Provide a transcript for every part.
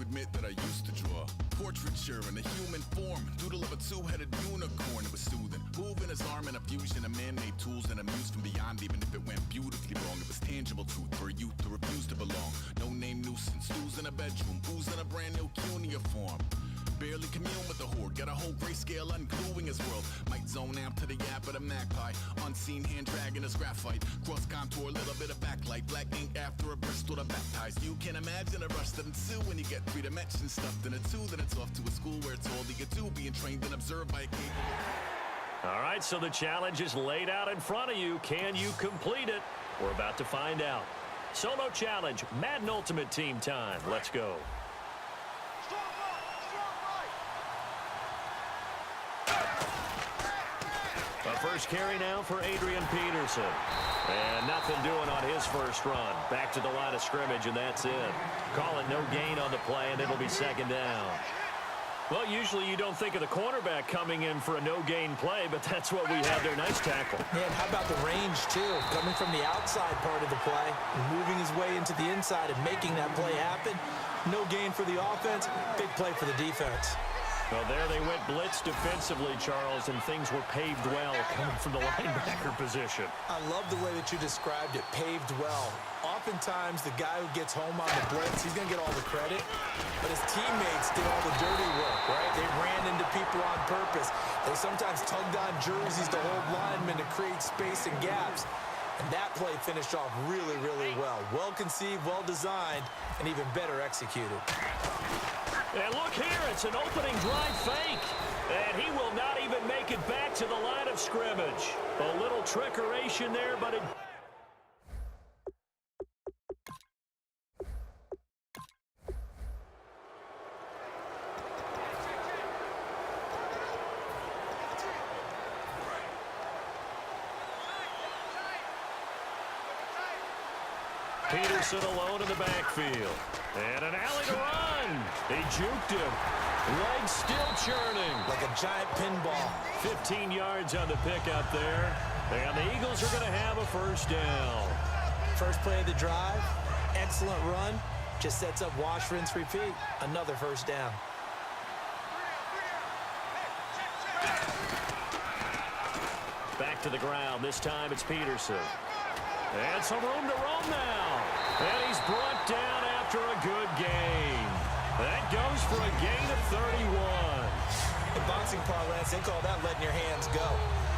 admit that I used to draw portraiture in a human form, doodle of a two-headed unicorn. It was soothing, moving his arm in a fusion of man-made tools and a muse from beyond. Even if it went beautifully wrong, it was tangible truth for a youth to refuse to belong. No name nuisance, who's in a bedroom, who's in a brand new cuneiform. Barely commune with the horde, got a whole grayscale ungluing his world. Might zone out to the yap of the magpie, unseen hand dragging his graphite. Cross contour, little bit of backlight, black ink after a Bristol to baptize. You can imagine a rush that ensue when you get three dimensions stuffed in a two. Then it's off to a school where it's all you get to, being trained and observed by a capable. All right, so the challenge is laid out in front of you. Can you complete it? We're about to find out. Solo challenge, Madden Ultimate Team time. Let's go. First carry now for Adrian Peterson. And nothing doing on his first run. Back to the line of scrimmage, and that's it. Call it no gain on the play, and it'll be second down. Well, usually you don't think of the cornerback coming in for a no-gain play, but that's what we have there. Nice tackle. Man, how about the range, too? Coming from the outside part of the play, and moving his way into the inside and making that play happen. No gain for the offense, big play for the defense. Well, there they went blitz defensively, Charles, and things were paved well coming from the linebacker position. I love the way that you described it, paved well. Oftentimes, the guy who gets home on the blitz, he's going to get all the credit, but his teammates did all the dirty work, right? They ran into people on purpose. They sometimes tugged on jerseys to hold linemen to create space and gaps. And that play finished off really, really well. Well-conceived, well-designed, and even better executed. And look here, it's an opening drive fake. And he will not even make it back to the line of scrimmage. A little trickeration there, but it... Peterson alone in the backfield. And an alley to run. He juked him. Legs still churning. Like a giant pinball. 15 yards on the pickup there. And the Eagles are going to have a first down. First play of the drive. Excellent run. Just sets up wash, rinse, repeat. Another first down. Back to the ground. This time it's Peterson. And some room to roam now. And he's brought down after a good gain. That goes for a gain of 31. In boxing parlance, they call that letting your hands go.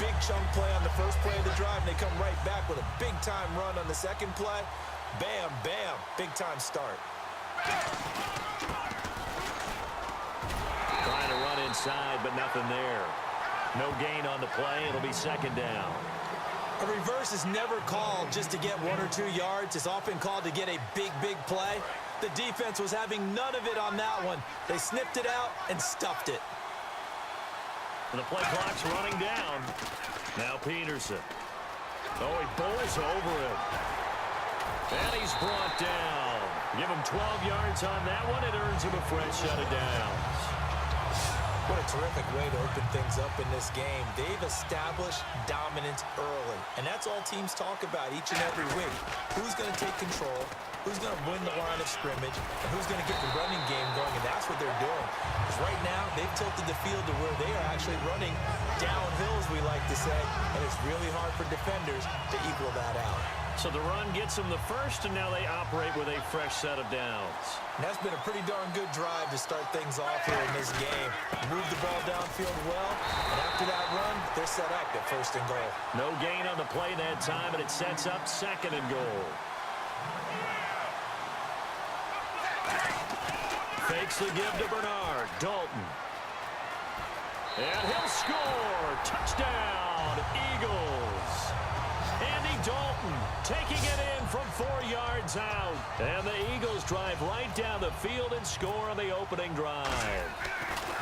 Big chunk play on the first play of the drive, and they come right back with a big-time run on the second play. Bam, bam, big-time start. Trying to run inside, but nothing there. No gain on the play. It'll be second down. A reverse is never called just to get 1 or 2 yards. It's often called to get a big, big play. The defense was having none of it on that one. They sniffed it out and stuffed it. The play clock's running down. Now Peterson. Oh, he bowls over it. And he's brought down. Give him 12 yards on that one. It earns him a fresh set of downs. What a terrific way to open things up in this game. They've established dominance early. And that's all teams talk about each and every week. Who's going to take control? Who's going to win the line of scrimmage? And who's going to get the running game going? And that's what they're doing. Because right now, they've tilted the field to where they are actually running downhill, as we like to say. And it's really hard for defenders to equal that out. So the run gets them the first, and now they operate with a fresh set of downs. And that's been a pretty darn good drive to start things off here in this game. Move the ball downfield well, and after that run, they're set up at first and goal. No gain on the play that time, and it sets up second and goal. Fakes the give to Bernard. Dalton. And he'll score. Touchdown, Eagles. Andy Dalton taking it in from 4 yards out. And the Eagles drive right down the field and score on the opening drive.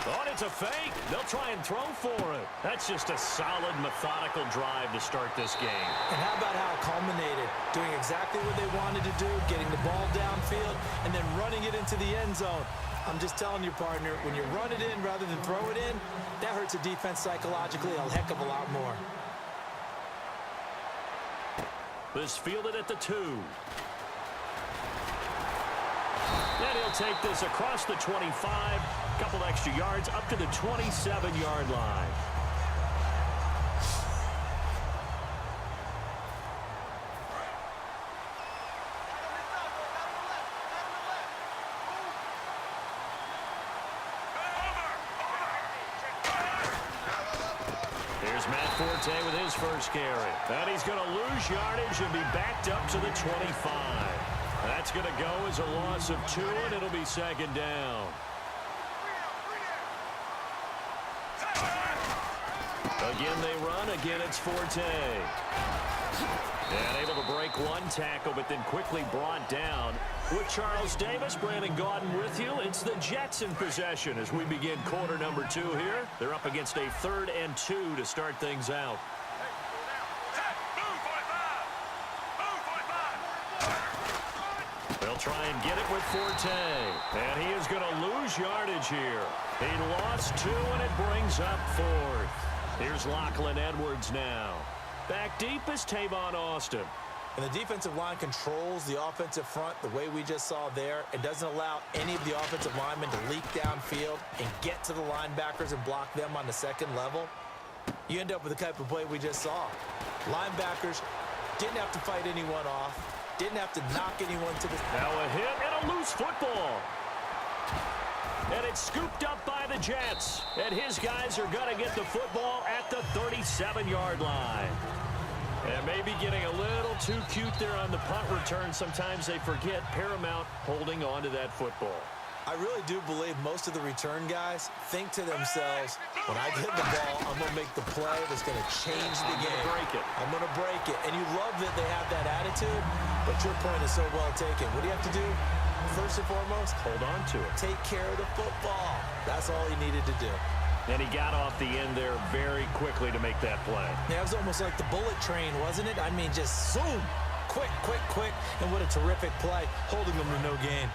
Oh, and it's a fake. They'll try and throw for it. That's just a solid, methodical drive to start this game. And how about how it culminated? Doing exactly what they wanted to do, getting the ball downfield, and then running it into the end zone. I'm just telling you, partner, when you run it in rather than throw it in, that hurts a defense psychologically a heck of a lot more. This fielded at the 2. And he'll take this across the 25, a couple extra yards up to the 27-yard line. Here's Matt Forte with his first carry. And he's going to lose yardage and be backed up to the 25. That's going to go as a loss of 2, and it'll be second down. Again, they run. Again, it's Forte. And able to break one tackle, but then quickly brought down. With Charles Davis, Brandon Gaudin with you. It's the Jets in possession as we begin quarter number 2 here. They're up against a 3rd and 2 to start things out. They'll try and get it with Forte. And he is going to lose yardage here. He lost 2, and it brings up 4th. Here's Lachlan Edwards now. Back deep is Tavon Austin. And the defensive line controls the offensive front the way we just saw there. It doesn't allow any of the offensive linemen to leak downfield and get to the linebackers and block them on the second level. You end up with the type of play we just saw. Linebackers didn't have to fight anyone off. Didn't have to knock anyone to the... Now a hit and a loose football. And it's scooped up by the Jets. And his guys are going to get the football at the 37-yard line. And maybe getting a little too cute there on the punt return. Sometimes they forget paramount holding on to that football. I really do believe most of the return guys think to themselves, when I get the ball, I'm going to make the play that's going to change the game. I'm going to break it. And you love that they have that attitude, but your point is so well taken. What do you have to do? First and foremost, hold on to it. Take care of the football. That's all he needed to do. And he got off the end there very quickly to make that play. Yeah, it was almost like the bullet train, wasn't it? I mean, just zoom. Quick, quick, quick. And what a terrific play, holding them to no gain.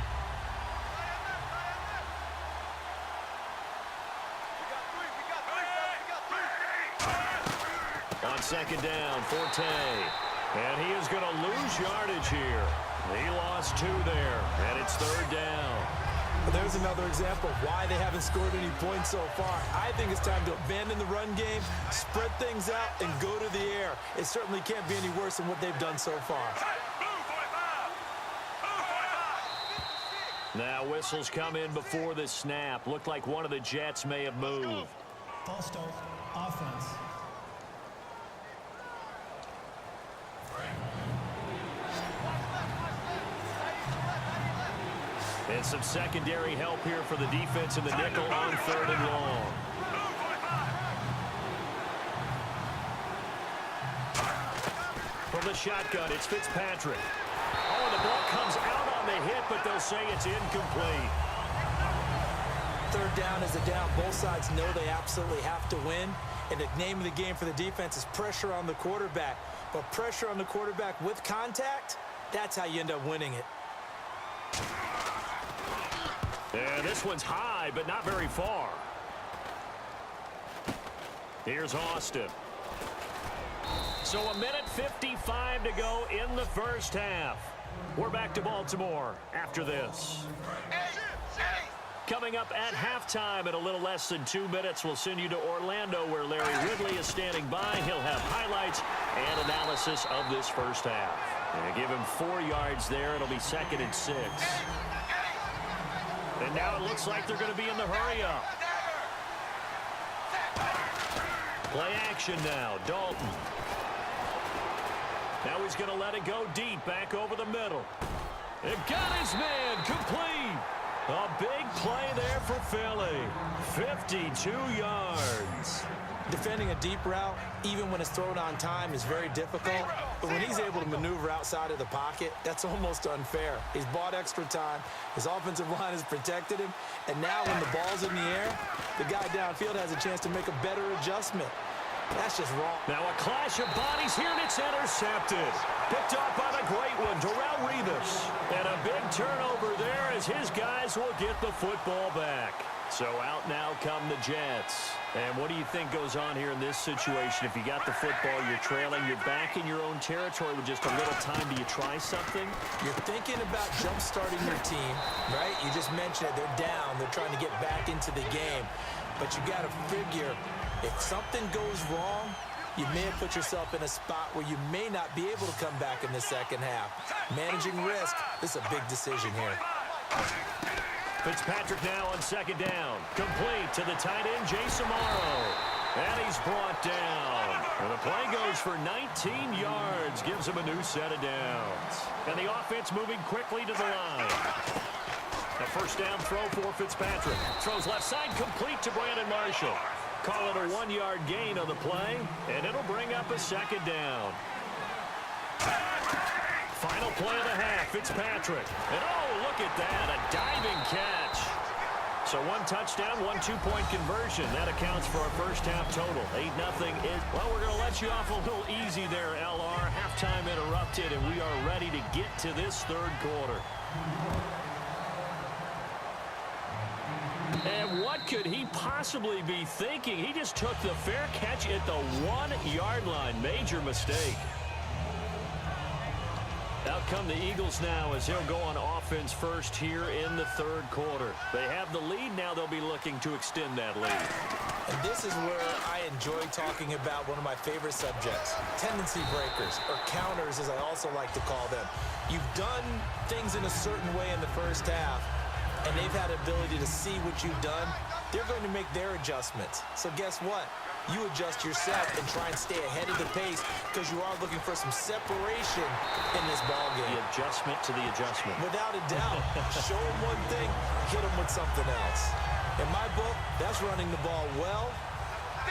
On second down, Forte. And he is going to lose yardage here. He lost 2 there, and it's 3rd down. There's another example of why they haven't scored any points so far. I think it's time to abandon the run game, spread things out, and go to the air. It certainly can't be any worse than what they've done so far. Now whistles come in before the snap. Looked like one of the Jets may have moved. False start, offense. And some secondary help here for the defense in the nickel on 3rd and long. From the shotgun, it's Fitzpatrick. Oh, the ball comes out on the hit, but they'll say it's incomplete. 3rd down is a down. Both sides know they absolutely have to win. And the name of the game for the defense is pressure on the quarterback. But pressure on the quarterback with contact, that's how you end up winning it. Yeah, this one's high, but not very far. Here's Austin. So 1:55 to go in the first half. We're back to Baltimore after this. Coming up at halftime in a little less than 2 minutes, we'll send you to Orlando where Larry Ridley is standing by. He'll have highlights and analysis of this first half. And give him 4 yards there. It'll be 2nd and 6. And now it looks like they're going to be in the hurry-up. Play action now. Dalton. Now he's going to let it go deep, back over the middle. It got his man complete. A big play there for Philly. 52 yards. Defending a deep route, even when it's thrown on time, is very difficult. But when he's able to maneuver outside of the pocket, that's almost unfair. He's bought extra time. His offensive line has protected him. And now when the ball's in the air, the guy downfield has a chance to make a better adjustment. That's just wrong. Now a clash of bodies here, and it's intercepted. Picked off by the great one, Darrelle Revis. And a big turnover there as his guys will get the football back. So out now come the Jets. And what do you think goes on here in this situation? If you got the football, you're trailing, you're back in your own territory with just a little time. Do you try something? You're thinking about jump-starting your team, right? You just mentioned it. They're down. They're trying to get back into the game. But you got to figure, if something goes wrong, you may have put yourself in a spot where you may not be able to come back in the second half. Managing risk, this is a big decision here. Fitzpatrick now on second down. Complete to the tight end, Jason Morrow. And he's brought down. And the play goes for 19 yards. Gives him a new set of downs. And the offense moving quickly to the line. A first down throw for Fitzpatrick. Throws left side, complete to Brandon Marshall. Call it a 1-yard gain on the play. And it'll bring up a second down. Final play of the half, Fitzpatrick. And oh, look at that, a diving catch. So one touchdown, 1 2-point conversion. That accounts for our first half total. 8-0 is, well, we're going to let you off a little easy there, LR. Halftime interrupted, and we are ready to get to this third quarter. And what could he possibly be thinking? He just took the fair catch at the 1-yard line. Major mistake. Out come the Eagles now as he'll go on offense first here in the third quarter. They have the lead. Now they'll be looking to extend that lead. And this is where I enjoy talking about one of my favorite subjects, tendency breakers, or counters as I also like to call them. You've done things in a certain way in the first half, and they've had the ability to see what you've done. They're going to make their adjustments. So guess what? You adjust yourself and try and stay ahead of the pace because you are looking for some separation in this ball game. The adjustment to the adjustment. Without a doubt. Show them one thing, hit them with something else. In my book, that's running the ball well,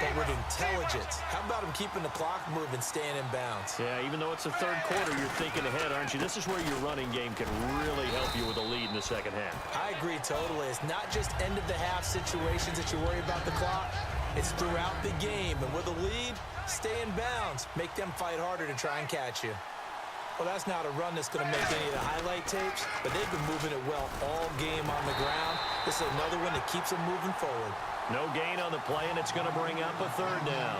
but with intelligence. How about him keeping the clock moving, staying in bounds? Yeah, even though it's the third quarter, you're thinking ahead, aren't you? This is where your running game can really help you with a lead in the second half. I agree totally. It's not just end-of-the-half situations that you worry about the clock. It's throughout the game. And with a lead, stay in bounds. Make them fight harder to try and catch you. Well, that's not a run that's going to make any of the highlight tapes, but they've been moving it well all game on the ground. This is another one that keeps them moving forward. No gain on the play, and it's going to bring up a third down.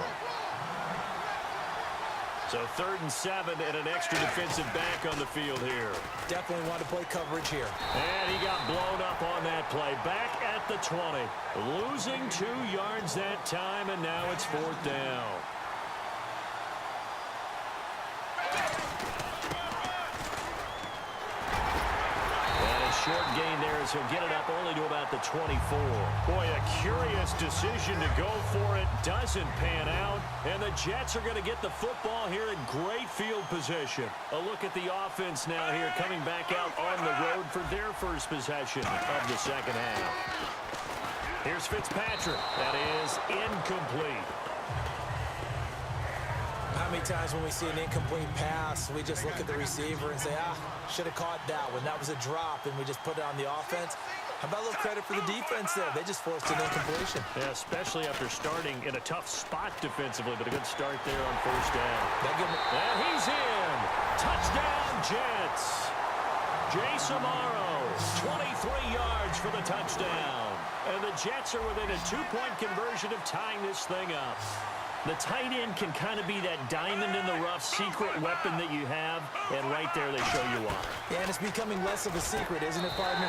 So 3rd and 7 and an extra defensive back on the field here. Definitely want to play coverage here. And he got blown up on that play. Back at the 20. Losing 2 yards that time, and now it's 4th down. Short gain there as he'll get it up only to about the 24. Boy, a curious decision to go for it. Doesn't pan out. And the Jets are going to get the football here in great field position. A look at the offense now here coming back out on the road for their first possession of the second half. Here's Fitzpatrick. That is incomplete. How many times when we see an incomplete pass, we just look at the receiver and say, should have caught that one. That was a drop, and we just put it on the offense. How about a little credit for the defense there? They just forced an incompletion. Yeah, especially after starting in a tough spot defensively, but a good start there on first down. And he's in. Touchdown, Jets. Jason Morrow, 23 yards for the touchdown. And the Jets are within a 2-point conversion of tying this thing up. The tight end can kind of be that diamond in the rough secret weapon that you have, and right there they show you why. Yeah, and it's becoming less of a secret, isn't it, partner?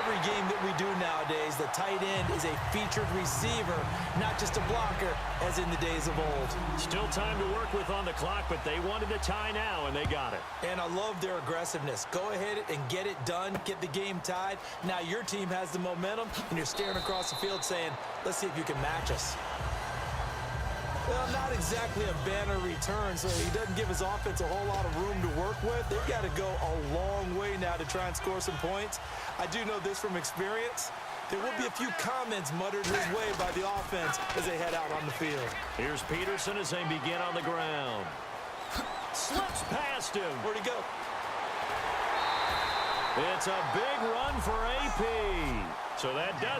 Every game that we do nowadays, the tight end is a featured receiver, not just a blocker, as in the days of old. Still time to work with on the clock, but they wanted a tie now, and they got it. And I love their aggressiveness. Go ahead and get it done, get the game tied. Now your team has the momentum, and you're staring across the field saying, let's see if you can match us. Well, not exactly a banner return, so he doesn't give his offense a whole lot of room to work with. They've got to go a long way now to try and score some points. I do know this from experience. There will be a few comments muttered his way by the offense as they head out on the field. Here's Peterson as they begin on the ground. Slips past him. Where'd he go? It's a big run for AP. So that does